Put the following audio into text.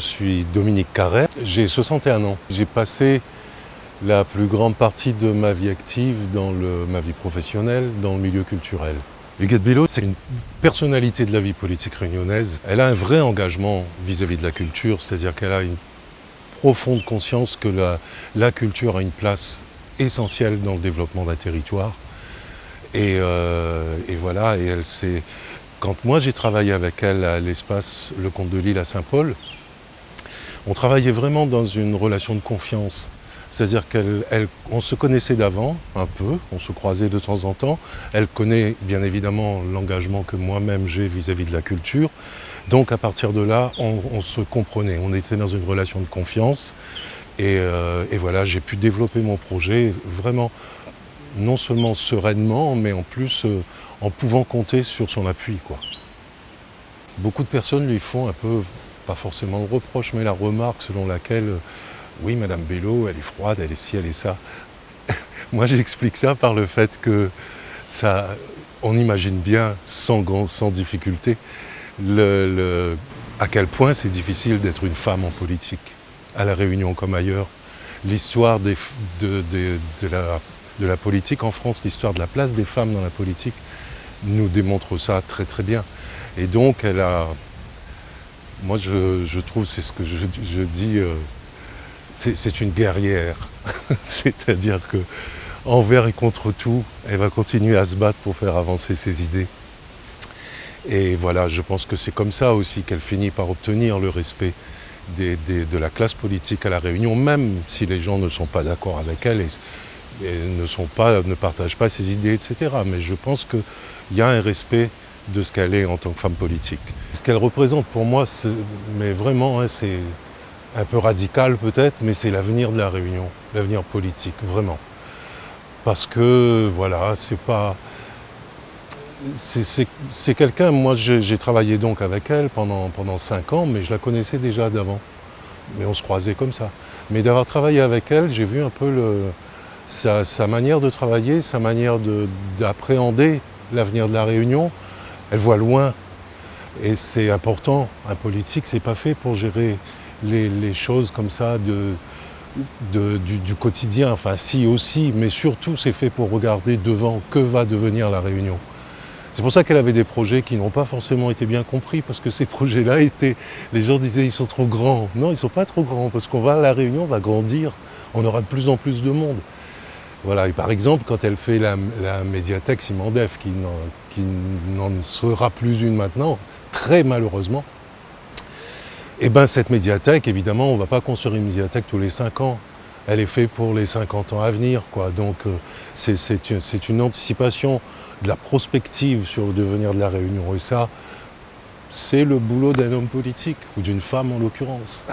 suis Dominique Carrère, j'ai 61 ans. J'ai passé la plus grande partie de ma vie active dans ma vie professionnelle, dans le milieu culturel. Huguette Bello, c'est une personnalité de la vie politique réunionnaise. Elle a un vrai engagement vis-à-vis de la culture, c'est-à-dire qu'elle a une profonde conscience que la culture a une place essentielle dans le développement d'un territoire. Et voilà, et elle s'est... Quand moi j'ai travaillé avec elle à l'espace Le Comte de Lille à Saint-Paul, on travaillait vraiment dans une relation de confiance. C'est-à-dire qu'on se connaissait d'avant, un peu, on se croisait de temps en temps. Elle connaît bien évidemment l'engagement que moi-même j'ai vis-à-vis de la culture. Donc à partir de là, on se comprenait, on était dans une relation de confiance. Et voilà, j'ai pu développer mon projet vraiment, non seulement sereinement, mais en plus en pouvant compter sur son appui, quoi. Beaucoup de personnes lui font un peu, pas forcément le reproche, mais la remarque selon laquelle oui, Madame Bello, elle est froide, elle est ci, elle est ça. Moi, j'explique ça par le fait que ça, on imagine bien, sans difficulté, à quel point c'est difficile d'être une femme en politique, à La Réunion comme ailleurs. L'histoire de la politique en France, l'histoire de la place des femmes dans la politique, nous démontre ça très très bien. Et donc, elle a... Moi, je trouve, c'est ce que je dis... c'est une guerrière, c'est-à-dire que envers et contre tout, elle va continuer à se battre pour faire avancer ses idées. Et voilà, je pense que c'est comme ça aussi qu'elle finit par obtenir le respect de la classe politique à La Réunion, même si les gens ne sont pas d'accord avec elle et ne partagent pas ses idées, etc. Mais je pense qu'il y a un respect de ce qu'elle est en tant que femme politique. Ce qu'elle représente pour moi, mais vraiment, hein, c'est un peu radical peut-être, mais c'est l'avenir de La Réunion, l'avenir politique, vraiment. Parce que, voilà, c'est pas... C'est quelqu'un, moi j'ai travaillé donc avec elle pendant 5 ans, mais je la connaissais déjà d'avant. Mais on se croisait comme ça. Mais d'avoir travaillé avec elle, j'ai vu un peu sa manière de travailler, sa manière d'appréhender l'avenir de La Réunion. Elle voit loin, et c'est important. Un politique, c'est pas fait pour gérer les choses comme ça du quotidien, enfin si aussi, mais surtout c'est fait pour regarder devant que va devenir La Réunion. C'est pour ça qu'elle avait des projets qui n'ont pas forcément été bien compris, parce que ces projets-là étaient... Les gens disaient ils sont trop grands. Non, ils ne sont pas trop grands, parce qu'on va à La Réunion, on va grandir, on aura de plus en plus de monde. Voilà, et par exemple, quand elle fait la médiathèque Simandef, qui n'en sera plus une maintenant, très malheureusement, et bien cette médiathèque, évidemment, on ne va pas construire une médiathèque tous les 5 ans. Elle est faite pour les 50 ans à venir, quoi. Donc c'est une anticipation de la prospective sur le devenir de La Réunion. Et ça, c'est le boulot d'un homme politique, ou d'une femme en l'occurrence.